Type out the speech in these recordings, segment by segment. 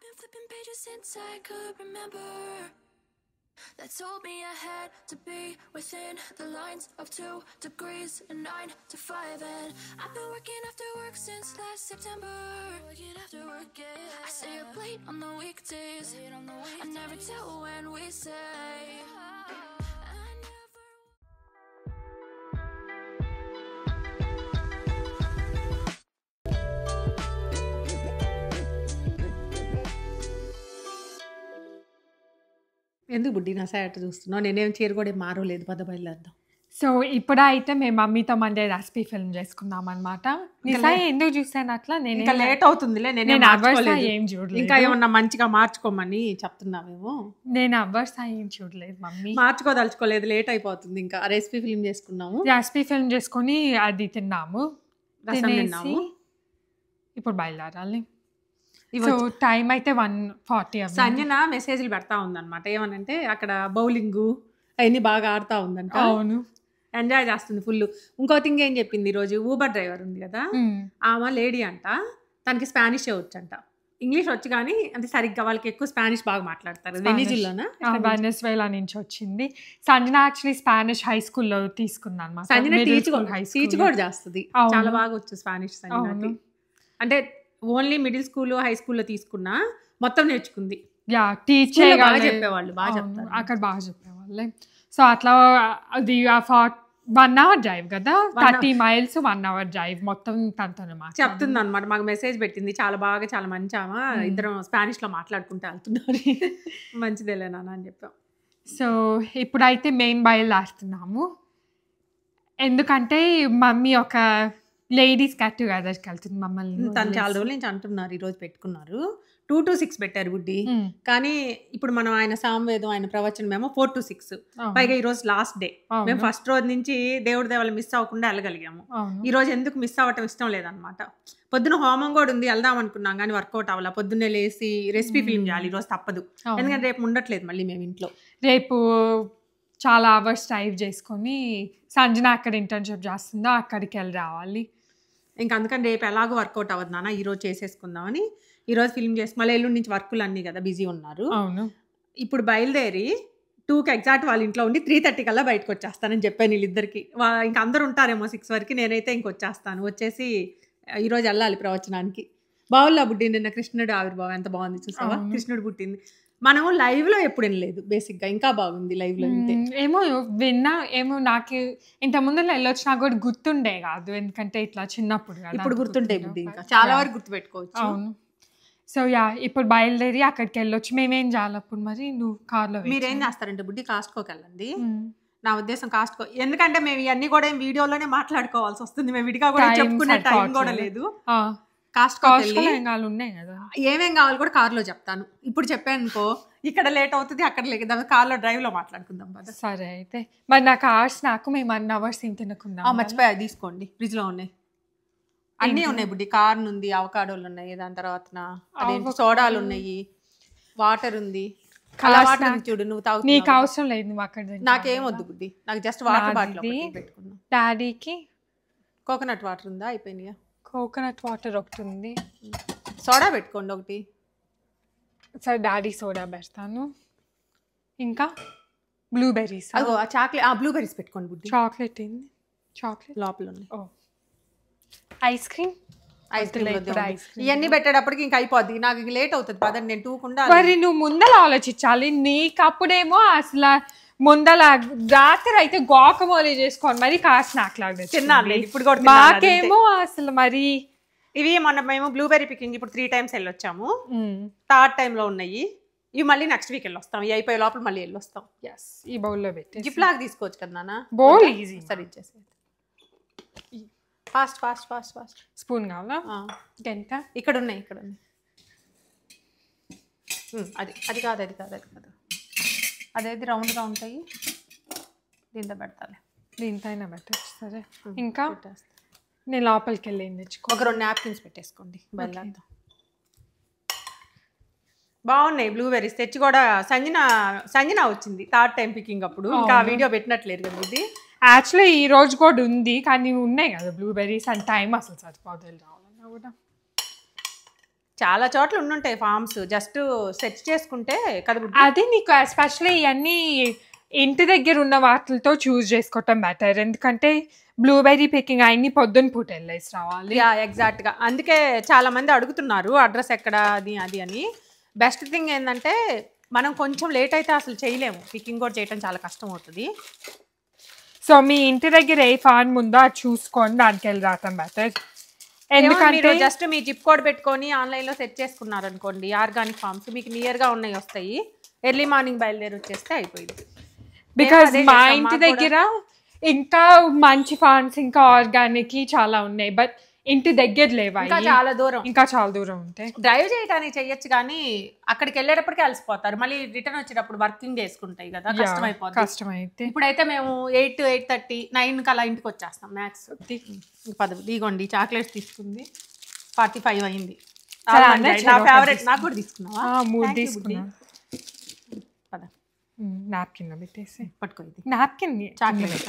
been flipping pages since I could remember. That told me I had to be within the lines of 2 degrees and 9 to 5. And I've been working after work since last September. Working after work, yeah. I stay up late on the weekdays. I never tell when we say. ఎందుకు బుడ్డి నా side చూస్తున్నావు? నేనేం చీర కూడా మారలేదు. పద బయలుదేద్దాం. So ఇప్పుడైతే మేము మమ్మీతో మండే రెసిపీ ఫిల్మ్ చేసుకుందాం అనమాట. ఎందుకు చూసాను అట్లా? నేను ఇంకా లేట్ అవుతుందిలే. నేను అవర్స్ ఏం చూడలేదు. ఇంకా ఏమన్నా మంచిగా మార్చుకోమని చెప్తున్నామేమో. నేను అవర్స్ ఏం చూడలేదు మమ్మీ. మార్చుకోదలుచుకోలేదు, లేట్ అయిపోతుంది. ఇంకా రెసిపీ ఫిల్మ్ చేసుకున్నాము. రెసిపీ ఫిల్మ్ చేసుకొని అది తిన్నాము. తిన్నాము. ఇప్పుడు బయలుదేరాలి. సో టైం అయితే 1:40. సంజన మెసేజ్లు పెడతా ఉందన్నమాట. ఏమనంటే అక్కడ బౌలింగ్ అవన్నీ బాగా ఆడుతూ ఉందంట. అవును, ఎంజాయ్ చేస్తుంది ఫుల్. ఇంకో థింగ్ ఏం చెప్పింది, ఈరోజు ఊబర్ డ్రైవర్ ఉంది కదా, ఆమె లేడీ అంట, తనకి స్పానిష్ వచ్చంట. ఇంగ్లీష్ వచ్చి కానీ అంటే సరిగ్గా వాళ్ళకి ఎక్కువ స్పానిష్ బాగా మాట్లాడతారు. వెనిజువేలా నుంచి వచ్చింది సంజన. యాక్చువల్లీ స్పానిష్ హై స్కూల్లో తీసుకుంది అనమాట. సంజన టీచ్ కూడా చేస్తుంది, చాలా బాగా వచ్చు స్పానిష్ సంజనకి. అంటే ఓన్లీ మిడిల్ స్కూల్ హై స్కూల్లో తీసుకున్నా మొత్తం నేర్చుకుంది. టీచర్ బాగా చెప్పేవాళ్ళు, బాగా చెప్తారు అక్కడ, బాగా చెప్పేవాళ్ళే. సో అట్లా అది 1 hour డ్రైవ్ కదా, 30 miles 1 hour డ్రైవ్ మొత్తం తనతో చెప్తుంది అనమాట. మాకు మెసేజ్ పెట్టింది, చాలా బాగా, చాలా మంచి ఆమె, ఇద్దరం స్పానిష్ లో మాట్లాడుకుంటూ వెళ్తున్నారు. మంచిదేలే నాన్న అని చెప్పాం. సో ఇప్పుడైతే మేము బయలుదేరుతున్నాము. ఎందుకంటే మమ్మీ ఒక లేడీస్ గెట్ టుగెదర్కి వెళ్తుంది మమ్మల్ని. తను చాలా రోజుల నుంచి అంటున్నారు, ఈరోజు పెట్టుకున్నారు. 2 to 6 పెట్టారు బుడ్డి. కానీ ఇప్పుడు మనం ఆయన సామవేదం, ఆయన ప్రవచనం మేము 4 to 6. పైగా ఈ రోజు లాస్ట్ డే. మేము ఫస్ట్ రోజు నుంచి దేవుడి దేవాలు మిస్ అవ్వకుండా వెళ్ళగలిగాము. ఈ రోజు ఎందుకు మిస్ అవ్వటం ఇష్టం లేదనమాట. పొద్దున హోమం కూడా ఉంది, వెళ్దాం అనుకున్నాం కానీ వర్కౌట్ అవ్వాల. పొద్దున్నే లేసి రెసిపీ ఫిల్మ్ చేయాలి, ఈ రోజు తప్పదు. ఎందుకంటే రేపు ఉండట్లేదు మళ్ళీ మేము ఇంట్లో. రేపు చాలా అవర్స్ డ్రైవ్ చేసుకొని సంజన అక్కడ ఇంటర్న్షిప్ చేస్తుందో అక్కడికి వెళ్ళి రావాలి. ఇంకా అందుకని రేపు ఎలాగో వర్కౌట్ అవ్వదు నాన్న, ఈరోజు చేసేసుకుందామని ఈరోజు ఫిల్మ్ చేసి మళ్ళీ ఎల్లుండి నుంచి వర్కులు అన్నీ కదా బిజీ ఉన్నారు. అవును. ఇప్పుడు బయలుదేరి 2కి ఎగ్జాక్ట్ వాళ్ళ ఇంట్లో ఉండి 3:30 కల్లా బయటకు వచ్చేస్తానని చెప్పాను వీళ్ళిద్దరికి. ఇంకా అందరూ ఉంటారేమో 6 వరకు, నేనైతే ఇంకొచ్చేస్తాను. వచ్చేసి ఈరోజు వెళ్ళాలి ప్రవచనానికి. బావుల్లా బుడ్డి నిన్న కృష్ణుడు ఆవిర్భావం ఎంత బాగుంది చూసావా? కృష్ణుడు పుట్టింది. మనం లైవ్ లో ఎప్పుడు వినలేదు బేసిక్ గా, ఇంకా బాగుంది లైవ్ లో. ఏమో విన్నా, ఏమో నాకు ఇంత ముందు వెళ్ళొచ్చు, నాకు కూడా గుర్తుండే కాదు. ఎందుకంటే ఇట్లా చిన్నప్పుడు కదా. ఇప్పుడు గుర్తుంటాయి బుడ్డి, ఇంకా చాలా వరకు గుర్తుపెట్టుకోవచ్చు. అవును. సో ఇప్పుడు బయలుదేరి అక్కడికి వెళ్ళొచ్చు. మేమేం చేయాలి అప్పుడు? మరి నువ్వు కార్లో మీరేం చేస్తారంటే బుడ్డి కాస్ట్కోకి వెళ్ళండి. నా ఉద్దేశం కాస్ట్కో, ఎందుకంటే మేము ఇవన్నీ కూడా వీడియోలోనే మాట్లాడుకోవాల్సి వస్తుంది. మేము విడిగా కూడా చెప్పుకునే టైం కూడా లేదు. ఉన్నాయి కదా, ఏమేం కావాలి కూడా కార్లో చెప్తాను. ఇప్పుడు చెప్పాను అనుకో, ఇక్కడ లేట్ అవుతుంది, అక్కడ లేదు, కార్లో డ్రైవ్ లో మాట్లాడుకుందాం కదా. సరే అయితే. మరి నాకు అవర్స్, నాకు మేము 1 hour తినకుందాం. మర్చిపోయా, తీసుకోండి, ఫ్రిడ్జ్ లో ఉన్నాయి, అన్నీ ఉన్నాయి బుడ్డి. కార్న్ ఉంది, అవకాడోలు ఉన్నాయి, దాని తర్వాత సోడాలు ఉన్నాయి, వాటర్ ఉంది. చూడు, నువ్వు తాగు, నీకు అవసరం లేదు. నువ్వు అక్కడ, నాకేం వద్దు బుడ్డి, నాకు జస్ట్ వాటర్ బాటిల్ పెట్టుకున్నా. డాడీకి కోకోనట్ వాటర్ ఉందా? అయిపోయినాయా? కోకోనట్ వాటర్ ఒకటి ఉంది. సోడా పెట్టుకోండి ఒకటి. సరే డాడీ సోడా పెడతాను. ఇంకా బ్లూబెర్రీస్, అగో ఆ చాక్లెట్, బ్లూబెర్రీస్ పెట్టుకోండి బుడ్డి. చాక్లెట్ ఏంది? చాక్లెట్ లోపల ఉంది. ఐస్ క్రీమ్, ఇవన్నీ పెట్టేటప్పటికి ఇంకా అయిపోద్ది. నాకు ఇంక లేట్ అవుతుంది పదండి, నేను 2కుండా. మరి నువ్వు ముందర ఆలోచించాలి. నీకు అప్పుడేమో అసలు ముందల రాత్రి అయితే గోకమోలీ చేసుకోండి, మరి కాస్త నాకులాగా తిన్నాను ఇప్పుడు కూడా. మాకేమో అసలు మరి ఇవి మొన్న మేము బ్లూబెర్రీ పికింగ్ ఇప్పుడు 3 times వెళ్ళొచ్చాము. 3rd time లో ఉన్నాయి. ఇవి మళ్ళీ నెక్స్ట్ వీక్ వెళ్ళొస్తాం. ఇవి అయిపోయే లోపల మళ్ళీ వెళ్ళొస్తాం. ఈ బౌల్లో పెట్టి గిఫ్ట్ లాగా తీసుకోవచ్చు కదా నాన్న. Bowl easy. సరే ఇచ్చేసి fast fast fast fast. Spoon కావాలా? ఎంత? ఇక్కడ ఉన్నాయి, ఇక్కడ ఉన్నాయి. అది కాదు, అది కాదు, అది కాదు, అదేది రౌండ్గా ఉంటాయి. దీంతో పెడతాలి. దీంతో అయినా పెట్టచ్చు. సరే, ఇంకా నేను లోపలికి వెళ్ళి తెచ్చుకో. ఒక 2 napkins పెట్టేసుకోండి. బయలుదేరుతాం. బాగున్నాయి బ్లూబెర్రీస్. తెచ్చి కూడా సంజన వచ్చింది 3rd time పికింగ్ అప్పుడు. ఇంకా వీడియో పెట్టినట్లేదు కదా ఇది. యాక్చువల్లీ ఈ రోజు కూడా ఉంది, కానీ ఉన్నాయి కదా బ్లూబెర్రీస్, అండ్ టైం అసలు సరిపోదు రావాలన్నా కూడా. చాలా చోట్ల ఉండుంటాయి ఫార్మ్స్, జస్ట్ సెర్చ్ చేసుకుంటే కదా బుడ్డి. అది నీకు ఎస్పెషల్లీ ఇవన్నీ ఇంటి దగ్గర ఉన్న వాటితో చూస్ చేసుకోవటం బెటర్, ఎందుకంటే బ్లూబెర్రీ పికింగ్ అన్ని పొద్దున్న పూట వెళ్ళేసి రావాలి. యా ఎగ్జాక్ట్గా, అందుకే చాలా మంది అడుగుతున్నారు అడ్రస్ ఎక్కడ అది అని. బెస్ట్ థింగ్ ఏంటంటే మనం కొంచెం లేట్ అయితే అసలు చేయలేము, పికింగ్ కూడా చేయడం చాలా కష్టం అవుతుంది. సో మీ ఇంటి దగ్గర ఏ ఫార్మ్ ఉందో అది చూసుకొని దానికి వెళ్ళి రావటం బెటర్. ఎందుకంటే జస్ట్ మీ జిప్ కోడ్ పెట్టుకొని ఆన్లైన్లో సెట్ చేసుకున్నారు అనుకోండి, ఆర్గానిక్ ఫార్మ్స్ మీకు నియర్గా ఉన్నాయి వస్తాయి, ఎర్లీ మార్నింగ్ బయలుదేరి వచ్చేస్తే అయిపోయింది. బికాజ్ మా ఇంటి దగ్గర ఇంకా మంచి ఫార్మ్స్ ఇంకా ఆర్గానిక్ చాలా ఉన్నాయి, బట్ ఇంటి దగ్గర లేవా, ఇంకా చాలా దూరం ఉంటాయి. డ్రైవ్ చేయడానికి చెయ్యొచ్చు కానీ అక్కడికి వెళ్ళేటప్పటికి అలసిపోతారు, మళ్ళీ రిటర్న్ వచ్చేటప్పుడు వర్కింగ్ చేసుకుంటాయి కదా, కష్టమైతే. ఇప్పుడైతే మేము 8, 8:30, 9 కల్లా ఇంటికి వచ్చేస్తాం మ్యాక్స్. దిగోండి చాక్లెట్స్ తీసుకుంది, 45 అయింది. నా ఫేవరెట్, నాకు కూడా తీసుకున్నావా? 3 తీసుకున్నా. నాప్కిన్ పెట్టేసి పట్టుకో, నాప్కిన్ చాక్లెట్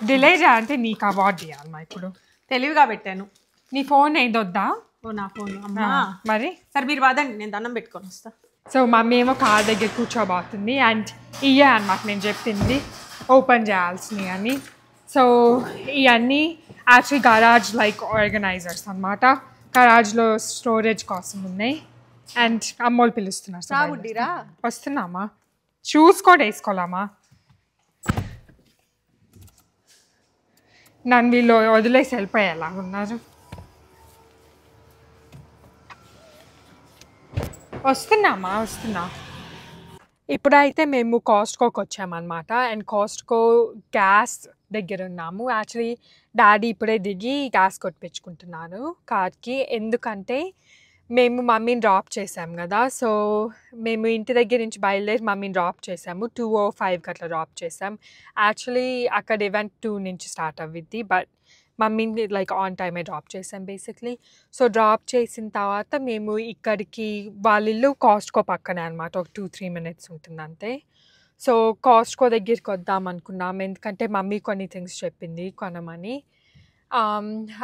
డిలే అంటే నీకు అవార్డు ఇవ్వాలి. ఇప్పుడు తెలివిగా పెట్టాను. నీ ఫోన్ ఏదొద్దా? ఓ నా ఫోన్ అమ్మా. మరి సరే మీరు వాదండి, నేను దండం పెట్టుకొని వస్తా. సో మమ్మీ ఏమో కార్ దగ్గర కూర్చోబోతుంది, అండ్ ఇవే అన్నమాట నేను చెప్పింది ఓపెన్ చేయాల్సినవి అని. సో ఇవన్నీ యాక్చువల్లీ గరాజ్ లైక్ ఆర్గనైజర్స్ అనమాట, గరాజ్లో స్టోరేజ్ కోసం ఉన్నాయి. అండ్ అమ్మోళ్ళు పిలుస్తున్నారు, వస్తున్నామా? షూస్ కూడా వేసుకోవాలమ్మా. నన్ను వీళ్ళు వదిలేసి వెళ్ళిపోయేలా ఉన్నారు. వస్తున్నా. ఇప్పుడైతే మేము కాస్ట్కోకి వచ్చామన్నమాట, అండ్ కాస్ట్కో గ్యాస్ దగ్గర ఉన్నాము. యాక్చువల్లీ డాడీ ఇప్పుడే దిగి గ్యాస్ కొట్టించుకుంటున్నారు కార్కి, ఎందుకంటే మేము మమ్మీని డ్రాప్ చేసాం కదా. సో మేము ఇంటి దగ్గర నుంచి బయలుదేరి మమ్మీని డ్రాప్ చేసాము, 2:05 అట్లా డ్రాప్ చేసాం. యాక్చువల్లీ అక్కడ ఈవెంట్ 2 నుంచి స్టార్ట్ అవ్విద్ది, బట్ మమ్మీని లైక్ ఆన్ టైమే డ్రాప్ చేసాం బేసిక్లీ. సో డ్రాప్ చేసిన తర్వాత మేము ఇక్కడికి, వాళ్ళ ఇల్లు కాస్ట్కో పక్కనే అనమాట, ఒక 2-3 minutes ఉంటుంది అంతే. సో కాస్ట్కో దగ్గరికి వద్దాం అనుకున్నాం, ఎందుకంటే మమ్మీ కొన్ని థింగ్స్ చెప్పింది కొనమని.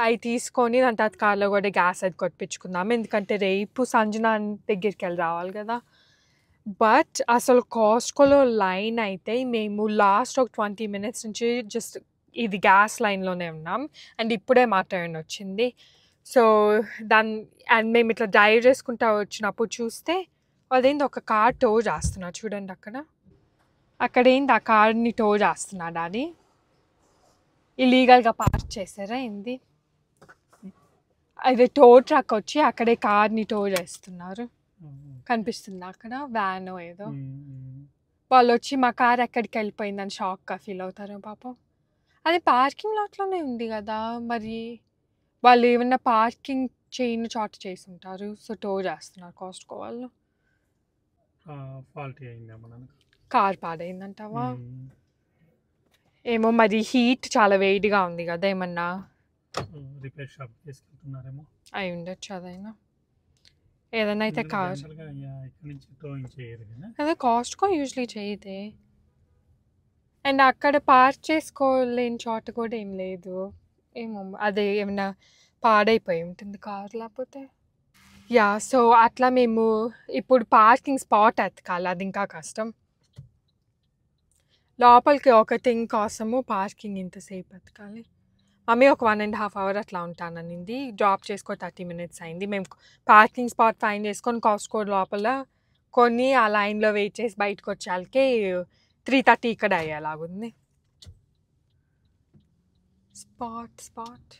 అవి తీసుకొని దాని తర్వాత కార్లో కూడా గ్యాస్ అది కొట్టించుకుందాం, ఎందుకంటే రేపు సంజన దగ్గరికి వెళ్ళి రావాలి కదా. బట్ అసలు కాస్ట్కోలో లైన్ అయితే మేము లాస్ట్ ఒక 20 minutes నుంచి జస్ట్ ఇది గ్యాస్ లైన్లోనే ఉన్నాం, అండ్ ఇప్పుడే మా టర్న్ వచ్చింది. సో అండ్ మేము ఇట్లా డ్రైవ్ చేసుకుంటూ వచ్చినప్పుడు చూస్తే అదేంటి ఒక కార్ టో చేస్తున్నా, చూడండి అక్కడ ఏంటి ఆ కార్ని టో చేస్తున్నా డాడీ. ఇల్లీగల్గా పార్క్ చేశారా ఏంది? అది టో ట్రక్ వచ్చి అక్కడే కార్ని టో చేస్తున్నారు, కనిపిస్తుంది అక్కడ వ్యాన్ ఏదో. వాళ్ళు వచ్చి మా కార్ ఎక్కడికి వెళ్ళిపోయిందని షాక్గా ఫీల్ అవుతారు పాపం. అది పార్కింగ్ లాట్లోనే ఉంది కదా, మరి వాళ్ళు ఏమన్నా పార్కింగ్ చేయని చోట చేసి ఉంటారు. సో టో చేస్తున్నారు కాస్ట్కో వాళ్ళు. కార్ పాడైందంటావా? ఏమో మరి, హీట్ చాలా వేడిగా ఉంది కదా, ఏమన్నా రిపేర్ షాప్ తీసుకెళ్తున్నారేమో అయి ఉండొచ్చు. అదైనా ఏదైనా అయితే కార్ అదే కాస్ట్కో యూజువలీ చేయదే. అండ్ అక్కడ పార్క్ చేసుకోలేని చోట కూడా ఏం లేదు, ఏమో అదే ఏమన్నా పాడైపోయి ఉంటుంది కార్ లేకపోతే. యా, సో అట్లా మేము ఇప్పుడు పార్కింగ్ స్పాట్ ఎతకాలి, అది ఇంకా కష్టం. లోపలికి ఒక థింగ్ కోసము పార్కింగ్ ఇంతసేపు ఎతకాలి. మమ్మీ ఒక 1.5 hours అట్లా ఉంటాననింది, డ్రాప్ చేసుకో 30 minutes అయింది. మేము పార్కింగ్ స్పాట్ ఫైన్ చేసుకొని కాస్ట్కో లోపల కొన్ని ఆ లైన్లో వెయిట్ చేసి బయటకు వచ్చేళ్ళకి 3:30 ఇక్కడ అయ్యేలాగుంది. స్పాట్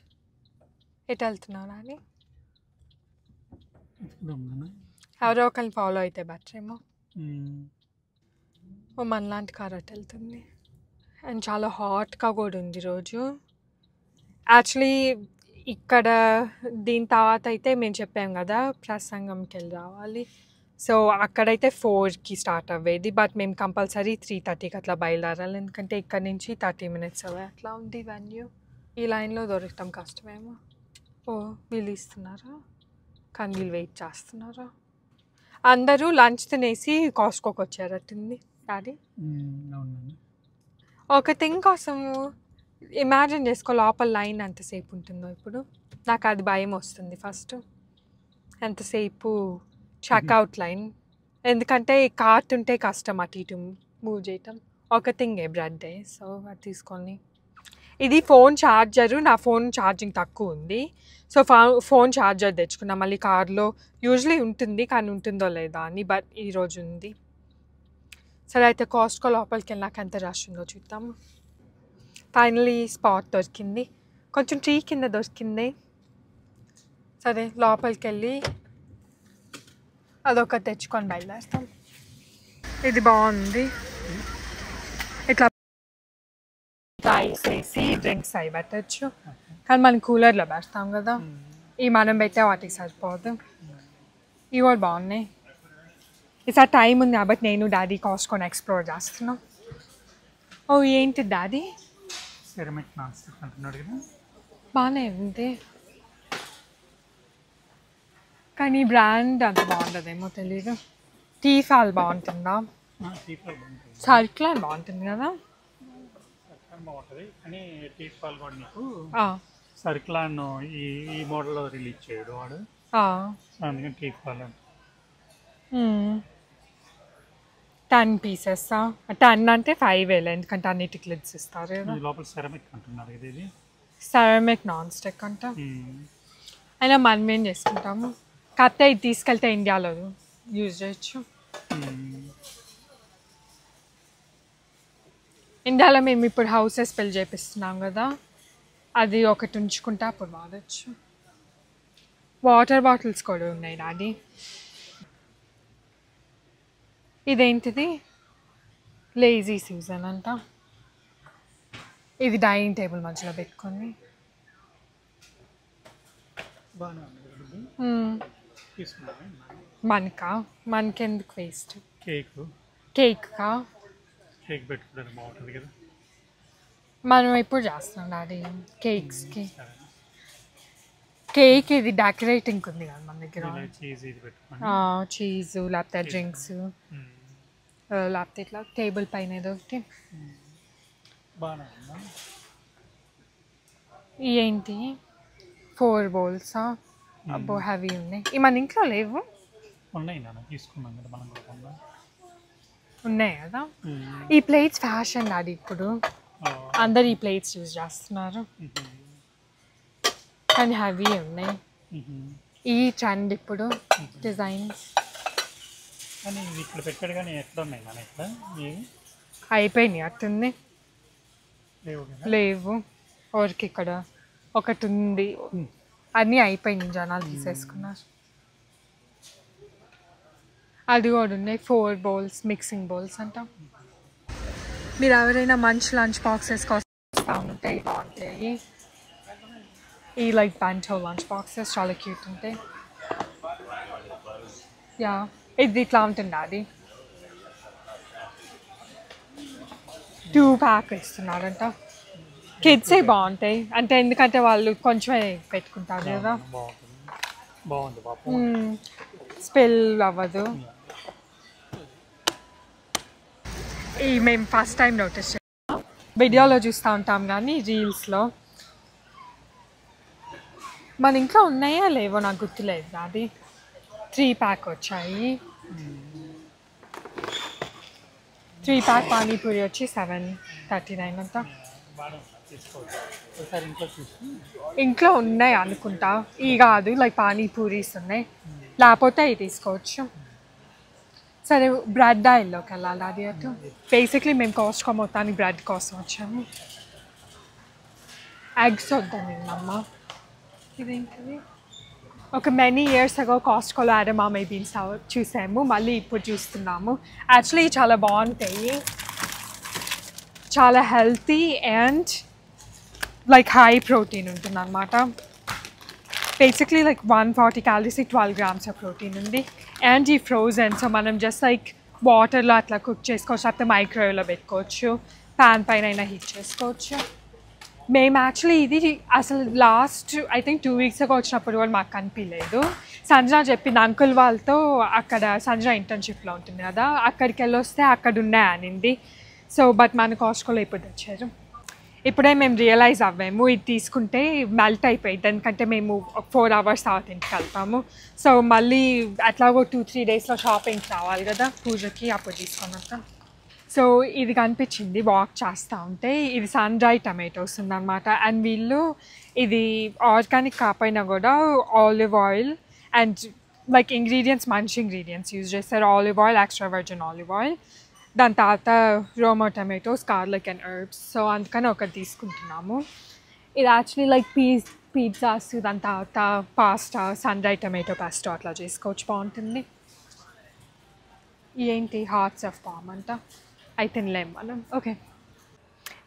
ఎటు వెళ్తున్నారా అని ఎవరో ఒకరిని ఫాలో అయితే బెటర్ ఏమో. మనలాంటి కార్ అటు వెళ్తుంది, అండ్ చాలా హాట్గా కూడా ఉంది రోజు. యాక్చువల్లీ ఇక్కడ దీని తర్వాత అయితే మేము చెప్పాం కదా ప్రసంగంకి వెళ్ళి రావాలి. సో అక్కడైతే 4కి స్టార్ట్ అవ్వేది, బట్ మేము కంపల్సరీ 3:30కి అట్లా బయలుదేరాలి, ఎందుకంటే ఇక్కడ నుంచి 30 minutes అవే అట్లా ఉంది వెన్యూ. ఈ లైన్లో దొరకటం కష్టమేమో. ఓ వీళ్ళు ఇస్తున్నారా, కానీ వీళ్ళు వెయిట్ చేస్తున్నారా? అందరూ లంచ్ తినేసి కాస్ట్కోకి వచ్చారట్టుంది డాడీ. ఒక థింగ్ కోసము ఇమాజిన్ చేసుకో, లోపల లైన్ ఎంతసేపు ఉంటుందో ఇప్పుడు. నాకు అది భయం వస్తుంది ఫస్ట్ ఎంతసేపు చెక్అవుట్ లైన్, ఎందుకంటే కార్ట్ ఉంటే కష్టం అటు ఇటు మూవ్ చేయటం. ఒక థింగే బ్రెడ్ సో అది తీసుకొని. ఇది ఫోన్ ఛార్జరు, నా ఫోన్ ఛార్జింగ్ తక్కువ ఉంది, సో ఫోన్ ఛార్జర్ తెచ్చుకున్నా. మళ్ళీ కార్లో యూజువలీ ఉంటుంది కానీ ఉంటుందో లేదా అని, బట్ ఈరోజు ఉంది. సరే అయితే కాస్ట్కో లోపలికి వెళ్ళాక ఎంత రష్ ఉందో చూద్దాము. ఫైనలీ స్పాట్ దొరికింది, కొంచెం ట్రీ కింద దొరికింది. సరే లోపలికి వెళ్ళి అదొక తెచ్చుకొని బయలుదేరుతాం. ఇది బాగుంది, ఇట్లా ఐస్ వేసి డ్రింక్స్ అవి పెట్టచ్చు, కానీ మనం కూలర్లో పెడతాం కదా, ఈ మనం పెట్టే వాటికి సరిపోదు. ఇవి కూడా బాగున్నాయి. ఈసారి టైం ఉంది కాబట్టి నేను డాడీ కాస్ట్కోని ఎక్స్ప్లోర్ చేస్తున్నాం. ఓ ఏంటి డాడీ సెరమిక్ నాన్ స్టిక్ అంటున్నాడు కదా, బాగానే ఉంది కానీ బ్రాండ్ అంత బాగుంటుందేమో తెలీదు. టీఫాల్ బాగుంటుందా? టీఫాల్ బాగుంటుంది, సర్క్లాన్ బాగుంటుంది కదా. సర్క్లాన్ బాగుంటుంది కానీ టీఫాల్ కూడా నీకు సర్క్లాన్ ఈ మోడల్లో రిలీజ్ చేయడు వాడు, అందుకని టీఫాల్ 10 pieces 10 అంటే 5,000, ఎందుకంటే అన్నిటికి లిడ్స్ ఇస్తారు కదా. లోపల సెరమిక్ అంటున్నారు కదా, ఇది సెరమిక్ నాన్ స్టిక్ అంట. అయినా మనం ఏం చేసుకుంటాము, కాకపోతే ఇది తీసుకెళ్తే ఇండియాలో యూజ్ చేయొచ్చు. ఇండియాలో మేము ఇప్పుడు హౌసెస్ బిల్డ్ చేపిస్తున్నాం కదా, అది ఒకటి ఉంచుకుంటే అప్పుడు వాడచ్చు. వాటర్ బాటిల్స్ కూడా ఉన్నాయి డాడీ. ఇదేంటిది, లేజీ సీజన్ అంట. ఇది డైనింగ్ టేబుల్ మధ్యలో పెట్టుకొని మనకెందుకు వేస్ట్. కేక్కా కేక్ పెట్టుకోవడానికి బాగుంటుంది కదా. మనం ఎప్పుడు చేస్తున్నాం డాడీ కేక్స్కి. కేక్ ఇది డెకరేటింగ్ ఉంది కదా మన దగ్గర, చీజు లేకపోతే డ్రింక్స్ లేకపోతే ఇట్లా టేబుల్ పైన ఏదో ఒకటి. ఏంటి 4 bowls అబ్బో హ్యావీ ఉన్నాయి. ఈ మన ఇంట్లో లేవు, ఉన్నాయి కదా. ఈ ప్లేట్స్ ఫ్యాషన్ డాడీ, ఇప్పుడు అందరు ఈ ప్లేట్స్ యూజ్ చేస్తున్నారు కానీ హ్యావీ ఉన్నాయి. ఈ ట్రెండ్ ఇప్పుడు డిజైన్స్ అయిపోయినాయి అట్టుంది. లేవు ఓరికి ఇక్కడ ఒకటి ఉంది, అన్నీ అయిపోయినాయి, జనాలు తీసేసుకున్నారు. అది కూడా ఉన్నాయి 4 bowls, మిక్సింగ్ బౌల్స్ అంట. మీరు ఎవరైనా మంచి లంచ్ బాక్సెస్ వస్తూ ఉంటాయి, బాగుంటాయి. ఈ లైక్ బంటో లంచ్ బాక్సెస్ చాలా క్యూట్ ఉంటాయి. యా ఇది ఇట్లా ఉంటుంది అది 2 pack ఇస్తున్నారంట. కిడ్సే బాగుంటాయి అంటే, ఎందుకంటే వాళ్ళు కొంచెమే పెట్టుకుంటారు కదా, స్పిల్ అవ్వదు. ఈ మేము ఫస్ట్ టైం నోటీస్ చేస్తాం, వీడియోలో చూస్తూ ఉంటాం కానీ రీల్స్లో. మన ఇంట్లో ఉన్నాయా లేవో నాకు గుర్తులేదు. అది 3 pack వచ్చాయి. 3 pack పానీపూరి వచ్చి 739 అంతా. ఇంట్లో ఉన్నాయి అనుకుంటా, ఈ కాదు లైక్ పానీపూరీస్ ఉన్నాయి, లేకపోతే ఇవి తీసుకోవచ్చు. సరే బ్రెడ్ ఆయిల్లోకి వెళ్ళాలి అది అటు. బేసిక్లీ మేము కాస్ట్కో మొత్తానికి బ్రెడ్ కోసం వచ్చాము. ఎగ్స్ వద్దాం అమ్మ. ఇదేంటిది, ఒక మెనీ ఇయర్స్ అగో కాస్ట్కోలో అడమామై బీన్స్ చూసాము, మళ్ళీ ఇప్పుడు చూస్తున్నాము. యాక్చువల్లీ చాలా బాగుంటాయి, చాలా healthy and like high protein ఉంటుంది అనమాట. Basically like 140 calories 12 grams of protein ఉంది. అండ్ ఈ ఫ్రోజన్, సో మనం జస్ట్ లైక్ వాటర్లో అట్లా కుక్ చేసుకోవచ్చు, లేకపోతే మైక్రోవేవ్లో పెట్టుకోవచ్చు, ప్యాన్ పైన అయినా హీట్ చేసుకోవచ్చు. మేము యాక్చువల్లీ ఇది అసలు last I think 2 weeks ago వచ్చినప్పుడు కూడా మాకు కనిపించలేదు. సంజన చెప్పింది అంకుల్ వాళ్ళతో, అక్కడ సంజన ఇంటర్న్షిప్లో ఉంటుంది కదా, అక్కడికి వెళ్ళి వస్తే అక్కడ ఉన్నాయి అనింది. సో బట్ మన కాస్ట్కోలో ఇప్పుడు తెచ్చారు. ఇప్పుడే మేము రియలైజ్ అవ్వాము ఇది తీసుకుంటే మెల్ట్ అయిపోయింది, ఎందుకంటే మేము 4 hours తర్వాత ఇంటికి వెళ్తాము. సో మళ్ళీ అట్లాగో 2-3 daysలో షాపింగ్కి రావాలి కదా పూజకి, అప్పుడు తీసుకున్నాక. సో ఇది కనిపించింది వాక్ చేస్తూ ఉంటే, ఇది సన్ డ్రై టమాటోస్ ఉందన్నమాట. అండ్ వీళ్ళు ఇది ఆర్గానిక్ కాకపోయినా కూడా olive oil and like ingredients మంచి ఇంగ్రీడియంట్స్ యూజ్ చేస్తారు. Olive oil, extra virgin olive oil, దాని తర్వాత roma tomatoes, garlic and herbs. So అందుకని ఒకటి తీసుకుంటున్నాము. ఇది యాక్చువల్లీ లైక్ పిజ్జాస్, దాని తర్వాత pasta, sun dry tomato pasta అట్లా చేసుకోవచ్చు, బాగుంటుంది. ఏంటి హార్ట్స్ ఆఫ్ పామ్ అంట, అయితే తినలేము మనం. ఓకే,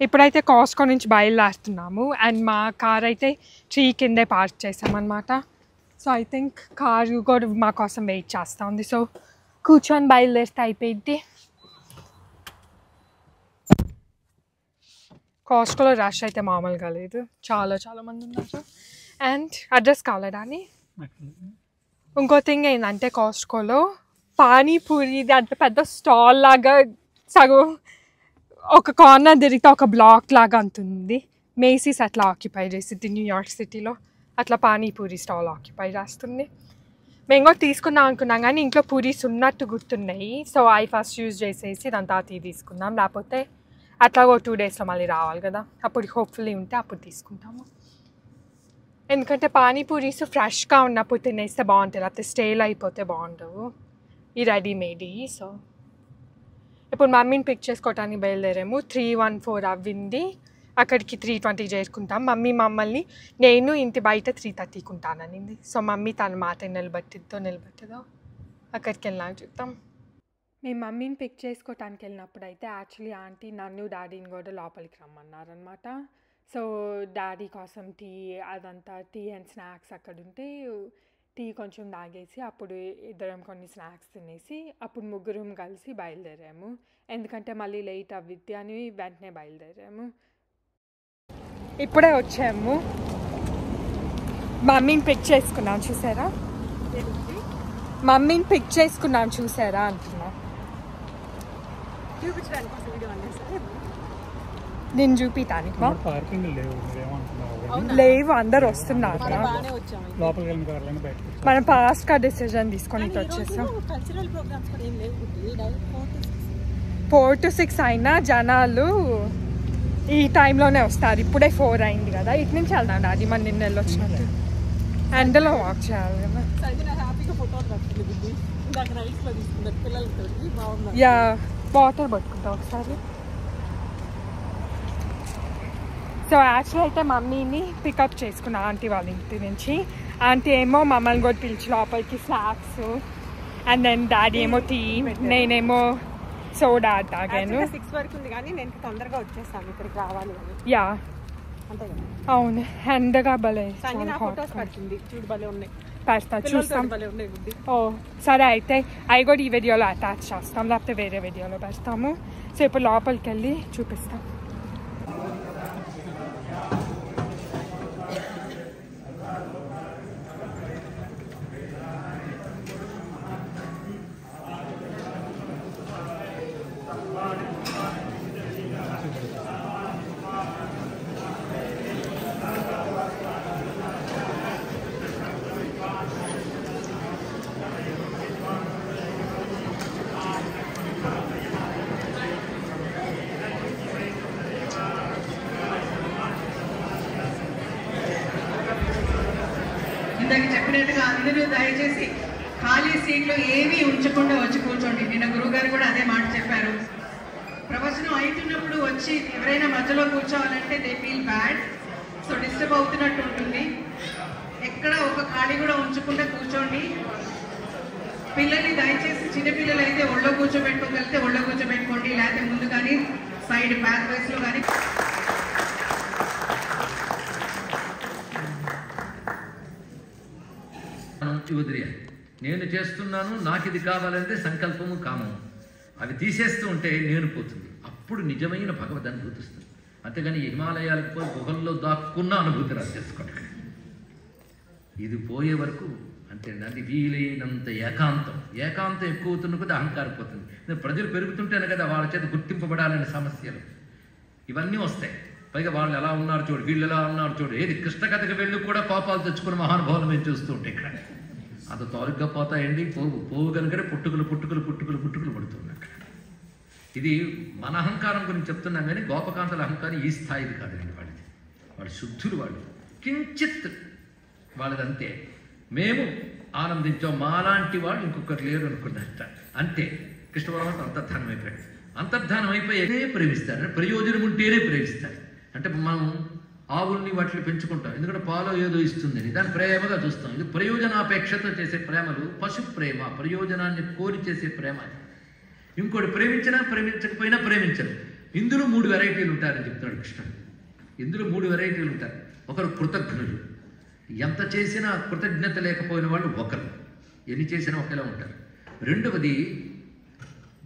ఇప్పుడైతే కాస్ట్కో నుంచి బయలుదేరుతున్నాము. అండ్ మా కార్ అయితే 3 కిందే పార్క్ చేసామన్నమాట. సో ఐ థింక్ కార్ కూడా మా కోసం వెయిట్ చేస్తూ ఉంది. సో కూర్చొని బయలుదేరితే అయిపోయింది. కాస్ట్కోలో రష్ అయితే మామూలుగా లేదు, చాలా మంది ఉన్నారు. అండ్ అడ్రస్ కావాలా అని ఇంకో థింగ్ ఏంటంటే, కాస్ట్కోలో పానీపూరి అంత పెద్ద స్టాల్ లాగా సగం ఒక కార్నర్ తిరిగితే ఒక బ్లాక్ లాగా అంతుంది. మేసీస్ అట్లా ఆక్యుపై చేస్తుంది న్యూయార్క్ సిటీలో, అట్లా పానీపూరి స్టాల్ ఆక్యుపై చేస్తుంది. మేము కూడా తీసుకుందాం అనుకున్నాం కానీ ఇంట్లో పూరీస్ ఉన్నట్టు గుర్తున్నాయి. సో ఐ ఫస్ట్ యూజ్ చేసేసి దాని తర్వాత తీసుకుందాం, లేకపోతే అట్లాగో 2 daysలో మళ్ళీ రావాలి కదా, అప్పుడు హోప్ఫుల్లీ ఉంటే అప్పుడు తీసుకుంటాము. ఎందుకంటే పానీపూరీస్ ఫ్రెష్గా ఉన్నప్పుడు తినేస్తే బాగుంటుంది, లేకపోతే స్టేల్ అయిపోతే బాగుండవు ఈ రెడీమేడ్. సో ఇప్పుడు మమ్మీని పిక్ చేసుకోవటానికి బయలుదేరాము. 3:14 అవ్వింది, అక్కడికి 3:20 చేరుకుంటాం. మమ్మీ మమ్మల్ని నేను ఇంటి బయట 3:30కి ఉంటాననింది. సో మమ్మీ తన మాట నిలబెట్టదో అక్కడికి వెళ్ళినాక చూద్దాం. మేము మమ్మీని పిక్ చేసుకోవటానికి వెళ్ళినప్పుడు అయితే యాక్చువల్లీ ఆంటీ నన్ను డాడీని కూడా లోపలికి రమ్మన్నారనమాట. సో డాడీ కోసం టీ అదంతా, టీ అండ్ స్నాక్స్ అక్కడ ఉంటే టీ కొంచెం తాగేసి అప్పుడు ఇద్దరం కొన్ని స్నాక్స్ తినేసి అప్పుడు ముగ్గురం కలిసి బయలుదేరాము. ఎందుకంటే మళ్ళీ లేట్ అవ్విద్ది అని వెంటనే బయలుదేరాము. ఇప్పుడే వచ్చాము, మమ్మీని పిక్ చేసుకున్నాం చూసారా, మమ్మీని పిక్ చేసుకున్నాం చూసారా అంటున్నా. నేను చూపితానికి లేవు, అందరు వస్తున్నారు. మనం ఫాస్ట్గా డెసిజన్ తీసుకొని వచ్చేసాం. 4 to 6 అయినా జనాలు ఈ టైంలోనే వస్తారు. ఇప్పుడే 4 అయింది కదా, ఇటు నుంచి వెళ్దాం. అది మన నిన్న వెళ్ళొచ్చినట్టు ఎండలో వాక్ చేయాలి కదా. యా, వాటర్ పట్టుకుంటా ఒకసారి. సో యాక్చువల్ అయితే మమ్మీని పికప్ చేసుకున్నా ఆంటీ వాళ్ళ ఇంటి నుంచి. ఆంటీ ఏమో మమ్మల్ని కూడా పిలిచి లోపలికి స్నాక్స్, అండ్ దెన్ డాడీ ఏమో టీ, నేనేమో సోడా తాగాను. 6 వరకు ఉంది కానీ నేను తొందరగా వచ్చేస్తాను ఇక్కడికి రావాలి. యా అవును, ఎండగా భలే చూడు భలే ఉన్నాయి, చూస్తాం. ఓ సరే, అయితే అవి కూడా ఈ వీడియోలో అటాచ్ చేస్తాం, లేకపోతే వేరే వీడియోలో పెడతాము. సో ఇప్పుడు లోపలికి వెళ్ళి చూపిస్తాం. ఇందాక చెప్పినట్టుగా అందరూ దయచేసి ఖాళీ సీట్లు ఏమీ ఉంచకుండా వచ్చి కూర్చోండి. నిన్న గురువుగారు కూడా అదే మాట చెప్పారు. ప్రవచనం అవుతున్నప్పుడు వచ్చి ఎవరైనా మధ్యలో కూర్చోవాలంటే they feel bad, so disturb అవుతున్నట్టు ఉంటుంది. ఎక్కడ ఒక ఖాళీ కూడా ఉంచకుండా కూర్చోండి. పిల్లల్ని దయచేసి చిన్నపిల్లలు అయితే ఒళ్ళో కూర్చోబెట్టుకోగలిగితే ఒళ్ళో కూర్చోబెట్టుకోండి, లేకపోతే ముందు కానీ సైడ్ బ్యాక్ వైస్లో కానీ. వదిలేయాలి. నేను చేస్తున్నాను, నాకు ఇది కావాలంటే సంకల్పము కామము అవి తీసేస్తూ ఉంటే నేను పోతుంది. అప్పుడు నిజమైన భగవద్ అనుభూతి వస్తుంది. అంతేగాని హిమాలయాలకు పోయి గుహల్లో దాక్కున్న అనుభూతి రాదు చేసుకోండి. ఇది పోయే వరకు అంటే అది వీలైనంత ఏకాంతం ఎక్కువ అవుతున్న కొద్ది అహంకారం పోతుంది. ప్రజలు పెరుగుతుంటేనే కదా వాళ్ళ చేత గుర్తింపబడాలనే సమస్యలు ఇవన్నీ వస్తాయి. పైగా వాళ్ళు ఎలా ఉన్నారు చూడు, వీళ్ళు ఎలా ఉన్నారు చూడు. ఏది కృష్ణ కథకి వెళ్ళి కూడా కోపాలు తెచ్చుకుని మహానుభావులు మేము చూస్తూ ఉంటే ఇక్కడ అంత తోలుగ్గా పోతాయండి. పోవు కనుకనే పుట్టుకులు పడుతుంది అక్కడ. ఇది మన అహంకారం గురించి చెప్తున్నాం కానీ గోపకాంతల అహంకారం ఈ స్థాయిది కాదండి వాళ్ళది. వాళ్ళు శుద్ధులు, వాళ్ళు కించిత్ వాళ్ళదంతే. మేము ఆనందించాం, మాలాంటి వాళ్ళు ఇంకొకరు లేరు అనుకున్నట్ట. అంతే. కృష్ణ పరమాత్మ అంతర్ధానం అయిపోయాడు. అంతర్ధానం అయిపోయి ప్రేమిస్తారు, ప్రయోజనం ఉంటేనే ప్రేమిస్తారు. అంటే మనం ఆవుల్ని వాటిని పెంచుకుంటాం, ఎందుకంటే పాలో ఏదో ఇస్తుందని దాన్ని ప్రేమగా చూస్తాం. ఇది ప్రయోజనాపేక్షతో చేసే ప్రేమలు పశు ప్రేమ, ప్రయోజనాన్ని కోరి చేసే ప్రేమ. ఇంకోటి ప్రేమించినా ప్రేమించకపోయినా ప్రేమించరు. ఇందులో 3 వెరైటీలు ఉంటారని చెప్తున్నాడు కృష్ణుడు. ఇందులో 3 వెరైటీలు ఉంటారు. ఒకరు కృతజ్ఞులు, ఎంత చేసినా కృతజ్ఞత లేకపోయిన వాళ్ళు ఒకరు, ఎన్ని చేసినా ఒకేలా ఉంటారు. రెండవది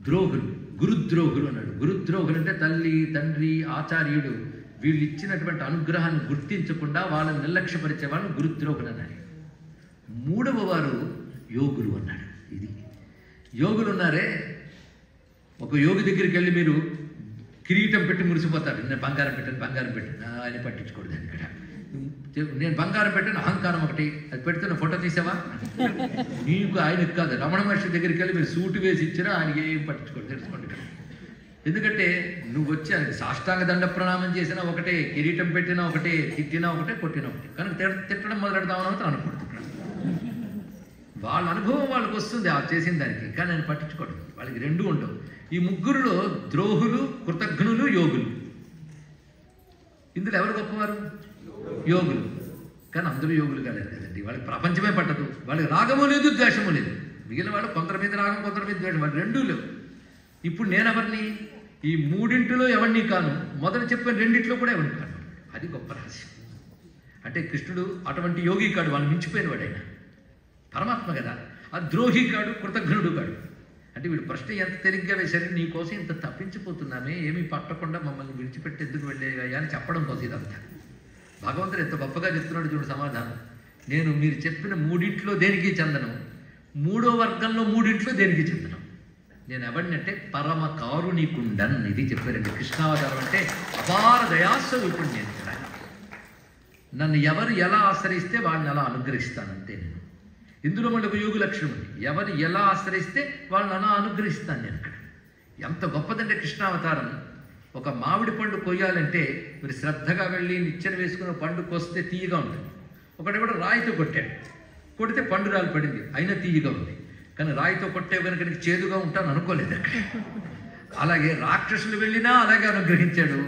ద్రోహులు, గురుద్రోహులు అన్నాడు. గురుద్రోహులు అంటే తల్లి, తండ్రి, ఆచార్యుడు వీళ్ళు ఇచ్చినటువంటి అనుగ్రహాన్ని గుర్తించకుండా వాళ్ళని నిర్లక్ష్యపరిచే వాళ్ళని గురుద్రోహులు అన్నారు. మూడవ వారు యోగులు అన్నాడు. ఇది యోగులు ఉన్నారే, ఒక యోగి దగ్గరికి వెళ్ళి మీరు కిరీటం పెట్టి మురిసిపోతారు. నేను బంగారం పెట్టాను ఆయన పట్టించుకోడు. ఇక్కడ నేను బంగారం పెట్టాను, అహంకారం ఒకటి, అది పెడుతున్న ఫోటో తీసావా నీకు ఆయనకు కాదు. రమణ మహర్షి దగ్గరికి వెళ్ళి మీరు సూటు వేసి ఇచ్చినా ఆయనకి ఏం పట్టించుకోడు, తెలుసుకోండి ఇక్కడ. ఎందుకంటే నువ్వు వచ్చి ఆయనకి సాష్టాంగ దండ ప్రణామం చేసినా ఒకటే, కిరీటం పెట్టినా ఒకటే, తిట్టినా ఒకటే, కొట్టినా ఒకటే. కనుక తిట్టడం మొదలెడదామని అనుకుంటుంది. వాళ్ళ అనుభవం వాళ్ళకి వస్తుంది ఆ చేసిన దానికి, కానీ ఆయన పట్టించుకోవడం. వాళ్ళకి 2 ఉండవు. ఈ ముగ్గురులో ద్రోహులు, కృతజ్ఞులు, యోగులు. ఇందులో ఎవరు గొప్పవారు? యోగులు. కానీ అందరూ యోగులు కాలేదు కదండి. వాళ్ళకి ప్రపంచమే పట్టదు, వాళ్ళకి రాగము లేదు, ద్వేషము లేదు. మిగిలిన వాళ్ళు కొందరి మీద రాగం, కొందరి మీద ద్వేషం, వాళ్ళు 2 లేవు. ఇప్పుడు నేనెవరిని? ఈ 3 ఎవరిని కాను, మొదట చెప్పిన 2 కూడా ఎవరిని కాను. అది గొప్ప రహస్యం. అంటే కృష్ణుడు అటువంటి యోగి కాడు, వాళ్ళు మించిపోయిన వాడైనా పరమాత్మ కదా. ఆ ద్రోహి కాడు, కృతజ్ఞుడు కాడు. అంటే వీడు ప్రశ్న ఎంత తేలిగ్గా వేశారు, నీ కోసం ఇంత తప్పించిపోతున్నామే, ఏమీ పట్టకుండా మమ్మల్ని విడిచిపెట్టి ఎందుకు వెళ్ళేవయ్యా అని చెప్పడం కోసం ఇదంతా. భగవంతుడు ఎంత గొప్పగా చెప్తున్నాడు చూడు సమాధానం. నేను మీరు చెప్పిన 3 దేనికి చెందను, 3వ వర్గంలో 3 దేనికి చెందను. నేను ఎవరినంటే పరమ కారుణికుండన్. ఇది చెప్పారండి. కృష్ణావతారం అంటే అపార దయాస్వరూపుడు. నేను ఇక్కడ నన్ను ఎవరు ఎలా ఆశ్రయిస్తే వాళ్ళని అలా అనుగ్రహిస్తానంతే నేను. ఇందులో మళ్ళీ ఒక యోగి లక్షణం ఉంది. ఎవరు ఎలా ఆశ్రయిస్తే వాళ్ళని అలా అనుగ్రహిస్తాను నేను ఇక్కడ. ఎంత గొప్పదంటే కృష్ణావతారం. ఒక మామిడి పండు కొయ్యాలంటే మీరు శ్రద్ధగా వెళ్ళి నిచ్చెన వేసుకున్న పండు కోస్తే తీయగా ఉంటుంది. ఒకటి కూడా రాయితో కొట్టాడు, కొడితే పండు రాలు పడింది, అయినా తీయగా ఉంది. కానీ రాయితో కొట్టే కనుక నీకు చేదుగా ఉంటాను అనుకోలేదు అక్కడ. అలాగే రాక్షసులు వెళ్ళినా అలాగే అనుగ్రహించాడు,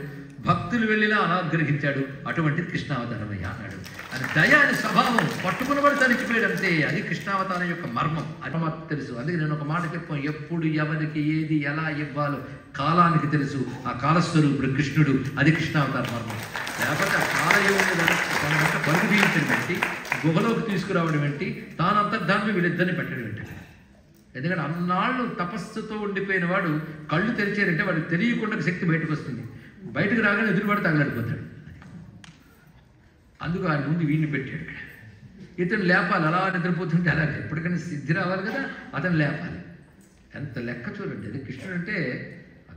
భక్తులు వెళ్ళినా అనుగ్రహించాడు. అటువంటిది కృష్ణావతారమయ్యా అన్నాడు. అది దయ అని స్వభావం, పట్టుకున్నవాడు తనిచిపోయాడు అంతే. అది కృష్ణావతారం యొక్క మర్మం. అది మాకు తెలుసు. అందుకే నేను ఒక మాట చెప్పాను, ఎప్పుడు ఎవరికి ఏది ఎలా ఇవ్వాలో కాలానికి తెలుసు. ఆ కాలస్వరూపుడు కృష్ణుడు, అది కృష్ణావతార మర్మం. లేకపోతే ఆ కాలయోగి తన వెంట పరుగు తీయించడం ఏంటి, గుహలోకి తీసుకురావడం ఏంటి, తాను అంతర్ధాన్ని వీళ్ళిద్దరిని పెట్టడం ఏంటి. ఎందుకంటే అన్నాళ్ళు తపస్సుతో ఉండిపోయిన వాడు కళ్ళు తెరిచారంటే వాడికి తెలియకుండా శక్తి బయటకు వస్తుంది. బయటకు రాగానే ఎదురుపడి తగలడిపోతాడు. అందుకు ఆయన ముందు వీడిని పెట్టాడు ఇక్కడ. ఇతను లేపాలి, అలా నిద్రపోతుంటే అలాగే ఎప్పటికైనా సిద్ధి రావాలి కదా, అతను లేపాలి. ఎంత లెక్క చూడండి. అది కృష్ణుడు అంటే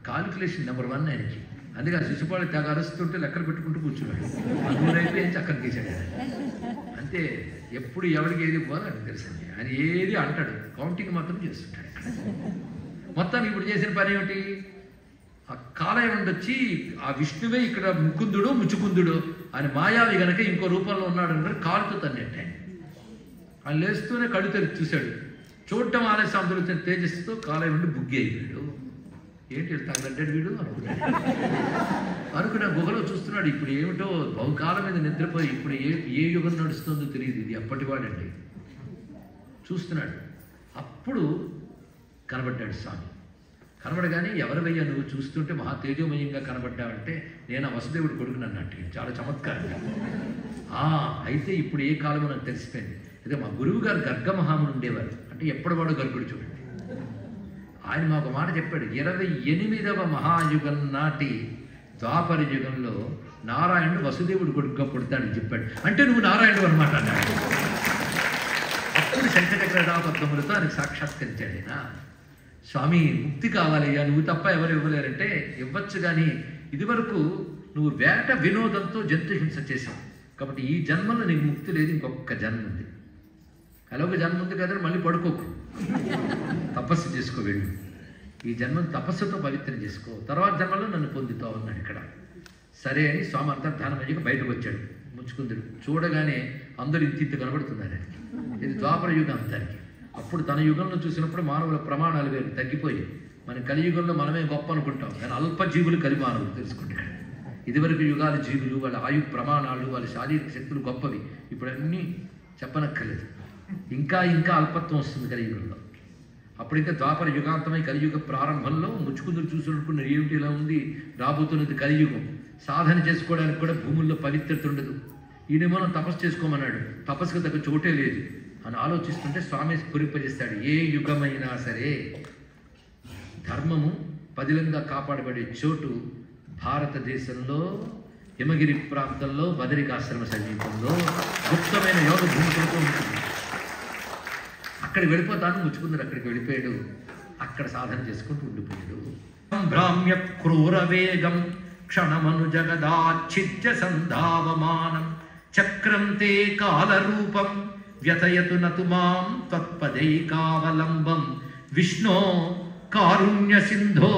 కాలిక్యులేషన్ నెంబర్ 1 ఆయనకి. అందుకే ఆ శిశుపాలు తెగ అరుస్తుంటే లెక్కలు పెట్టుకుంటూ కూర్చున్నాడు. అయిపోయి చక్కని తీసాడు. అంతే. ఎప్పుడు ఎవరికి ఏది పోవాలో అని తెలుసండి. ఆయన ఏది అంటాడు, కౌంటింగ్ మాత్రం చేస్తుంటాడు. మొత్తానికి ఇప్పుడు చేసిన పని ఏమిటి, ఆ కాలయం వచ్చి ఆ విష్ణువే ఇక్కడ ముకుందుడు ముచ్చుకుందుడు ఆయన మాయావి గనక ఇంకో రూపంలో ఉన్నాడు అంటే కాలుతో తన్నట్టే. ఆయన లేస్తూనే కళ్ళు తెరిచి చూశాడు. చూడటం ఆలస్యం, అందులో వచ్చిన తేజస్సుతో కాలయం నుండి బుగ్గి అయిపోయాడు. ఏంటి తగలంటాడు వీడు అనుకున్న గుహలో చూస్తున్నాడు. ఇప్పుడు ఏమిటో బహుకాలం మీద నిద్రపోయి ఇప్పుడు ఏ యుగం నడుస్తుందో తెలియదు. ఇది అప్పటివాడండి. చూస్తున్నాడు. అప్పుడు కనబడ్డాడు స్వామి. కనబడగానే ఎవరివయ్యా నువ్వు? చూస్తుంటే మహా తేజోమయంగా కనబడ్డావంటే నేను ఆ వసుదేవుడు కొడుకుని అన్నట్టు. చాలా చమత్కారంగా. అయితే ఇప్పుడు ఏ కాలమో నాకు తెలిసిపోయింది. అదే మా గురువు గారు గర్గమహాముని ఉండేవారు. అంటే ఎప్పటివాడు గర్గుడు చూడండి. ఆయన మాకు మాట చెప్పాడు, 28వ మహాయుగం నాటి ద్వాపర యుగంలో నారాయణుడు వసుదేవుడు కొడుకుగా పుడతాడని చెప్పాడు. అంటే నువ్వు నారాయణుడు అనమాట అన్నాడు. అప్పుడు శంఖచక్రపద్మములతో ఆయనకు సాక్షాత్కరించాడు. ఆయన స్వామి ముక్తి కావాలయ్యా, నువ్వు తప్ప ఎవరు ఇవ్వలేరంటే ఇవ్వచ్చు, కానీ ఇదివరకు నువ్వు వేట వినోదంతో జంతుహింస చేశావు, కాబట్టి ఈ జన్మలో నీకు ముక్తి లేదు, ఇంకొక జన్మ ఉంది. అలాగే జన్మ ఉంది కదా, మళ్ళీ పడుకోకు, తపస్సు చేసుకో, వెళ్ళు, ఈ జన్మను తపస్సుతో పవిత్రం చేసుకో, తర్వాత జన్మలో నన్ను పొందుతావు అన్నాడు ఇక్కడ. సరే అని స్వామి అంతర్ధానం అయ్యాక బయటకు వచ్చాడు. ముచ్చుకుందుడు చూడగానే అందరూ ఇంత కనబడుతున్నారు. ఇది ద్వాపర యుగం అంతానికి. అప్పుడు తన యుగంలో చూసినప్పుడు మానవుల ప్రమాణాలు వేరు తగ్గిపోయి, మన కలియుగంలో మనమే గొప్ప అనుకుంటాం, కానీ అల్పజీవులు కలిమానవులు తెలుసుకుంటారు. ఇదివరకు యుగాల జీవులు, వాళ్ళ ఆయు ప్రమాణాలు, వాళ్ళ శారీరక శక్తులు గొప్పవి. ఇప్పుడు అన్నీ చెప్పనక్కర్లేదు. ఇంకా ఇంకా అల్పత్వం వస్తుంది కలియుగంలో. అప్పుడు ఇంకా ద్వాపర యుగాంతమై కలియుగ ప్రారంభంలో ముచ్చుకుందులు చూసుకున్న ఏమిటి ఇలా ఉంది, రాబోతున్నది కలియుగం. సాధన చేసుకోవడానికి కూడా భూముల్లో పవిత్రత ఉండదు. ఈయనేమో తపస్సు చేసుకోమన్నాడు, తపస్సుకు తగ్గ చోటే లేదు అని ఆలోచిస్తుంటే స్వామి కురింపజేస్తాడు. ఏ యుగమైనా సరే ధర్మము పదిలంగా కాపాడబడే చోటు భారతదేశంలో హిమగిరి ప్రాంతంలో బదరికాశ్రమ సమీపంలో గుప్తమైన యోగ భూమికలతో ఉంటుంది. అక్కడికి వెళ్ళిపోతాను, ముచ్చుకుందరు అక్కడికి వెళ్ళిపోయాడు. అక్కడ సాధన చేసుకుంటూ ఉండిపోయాడు. సంభ్రామ్య క్రూర వేగం క్షణమను జగదాచ్ఛిద్య సంధావమానం చక్రం తే కాలరూపం వ్యథయతు నతు మాం త్వత్పదైకావలంబం విష్ణో కారుణ్య సింధో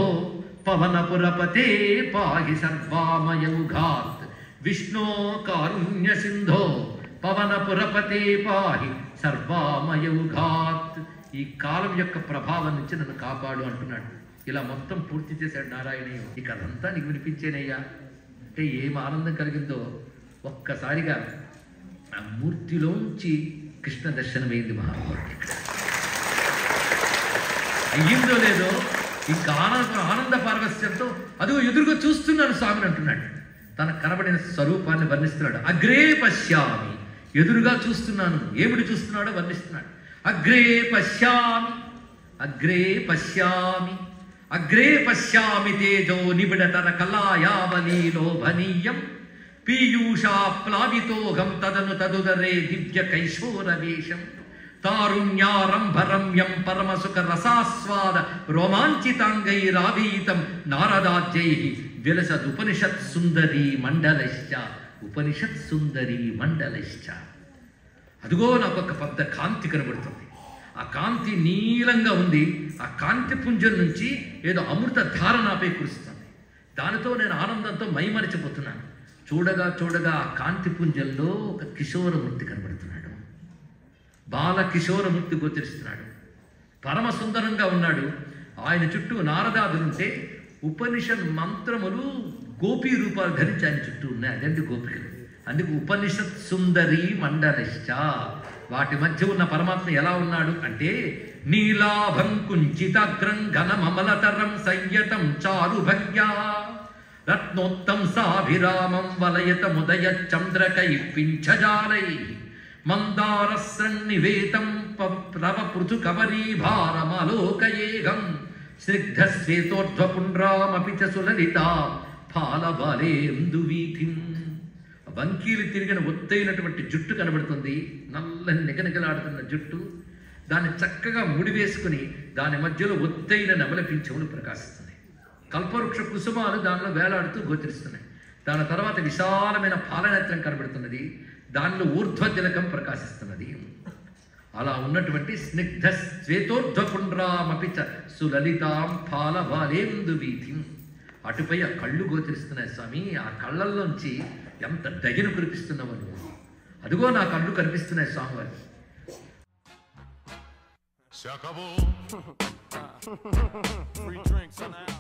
పవనపురపతే పాహి సర్వామయౌఘాత్. విష్ణో కారుణ్య సింధో పవనపురపతే పాహి సర్వామయౌఘాత్. ఈ కాలం యొక్క ప్రభావం నుంచి నన్ను కాపాడు అంటున్నాడు. ఇలా మొత్తం పూర్తి చేశాడు నారాయణయ్య. ఈ కథంతా నీకు వినిపించేనయ్యా అంటే ఏం ఆనందం కలిగిందో. ఒక్కసారిగా ఆ మూర్తిలోంచి కృష్ణ దర్శనమైంది మహానుభావుడికి. అయ్యిందో లేదో ఇంకా ఆనంద పారవస్యంతో అదిగో ఎదురుగా చూస్తున్నాను స్వామిని అంటున్నాడు. తన కనబడిన స్వరూపాన్ని వర్ణిస్తున్నాడు. అగ్రే పశ్యామి, ఎదురుగా చూస్తున్నాను. ఏమిటి చూస్తున్నాడో వర్ణిస్తున్నాడు. అగ్రే పశ్యామి, అగ్రే పశ్యామి, అగ్రే పశ్యామి తేజో నిబిడతర కళాయావలీ లోభనీయం పీయూషా ప్లావితోహం తదను తదుదరే దివ్య కైశోరవేశం తారుణ్యారంభరమ్యం పరమసుఖ రసాస్వాద రోమాంచితాంగైరావీతం నారదాజ్యై విలసదుపనిషత్ సుందరీ మండలశ్చ. ఉపనిషత్ సుందరీ మండలశ్చ. అదిగో నాకు ఒక పెద్ద కాంతి కనబడుతుంది. ఆ కాంతి నీలంగా ఉంది. ఆ కాంతి పుంజం నుంచి ఏదో అమృత ధార నాపై కురుస్తుంది. దానితో నేను ఆనందంతో మైమరిచిపోతున్నాను. చూడగా చూడగా ఆ కాంతి పుంజంలో ఒక కిషోరమూర్తి కనబడుతున్నాడు. బాల కిషోరమూర్తి గోచరిస్తున్నాడు. పరమ సుందరంగా ఉన్నాడు. ఆయన చుట్టూ నారదాదులుంటే ఉపనిషత్ మంత్రములు గోపీ రూపాలు ధరించి ఆయన చుట్టూ ఉన్నాయి. అదంటే గోపికలు. అందుకు ఉపనిషత్ సుందరీ మండలిశ్చ. వాటి మధ్య ఉన్న పరమాత్మ ఎలా ఉన్నాడు అంటే నీలాభం కుంచితాగ్రం ఘనమమలతరం సంయతం చారుభగ్యా రత్నోత్తం సాభిరామం వలయత ముదయ చంద్రకై పింఛజాలై మందారసన్నివేతం ప్లవ పృథు కవరీభారమలోకయేగం స్నిగ్ధ శ్వేతోర్ధ్వపుండ్రామపి చ సులలితా ఫాలబాలేందువీథిం. వంకీలు తిరిగిన ఒత్తైనటువంటి జుట్టు కనబడుతుంది. నల్లని నిగనిగలాడుతున్న జుట్టు. దాన్ని చక్కగా ముడివేసుకుని దాని మధ్యలో ఒత్తైన నెమలి పింఛములు ప్రకాశిస్తున్నాయి. కల్పవృక్ష కుసుమాలు దానిలో వేలాడుతూ గోచరిస్తున్నాయి. దాని తర్వాత విశాలమైన పాలనేత్రం కనబడుతున్నది. దానిలో ఊర్ధ్వతిలకం ప్రకాశిస్తున్నది. అలా ఉన్నటువంటి స్నిగ్ధ శ్వేతోర్ధ్వపుండ్రామపి చ సులలితాం ఫాలబాలేందు వీథిం. అటుపై ఆ కళ్ళు గోచరిస్తున్నాయి స్వామి. ఆ కళ్ళల్లోంచి ఎంత దయను కురిపిస్తున్నావు నువ్వు. అదిగో నా కళ్ళు కనిపిస్తున్నాయి స్వామివారి. Se acabó. Free drinks on that.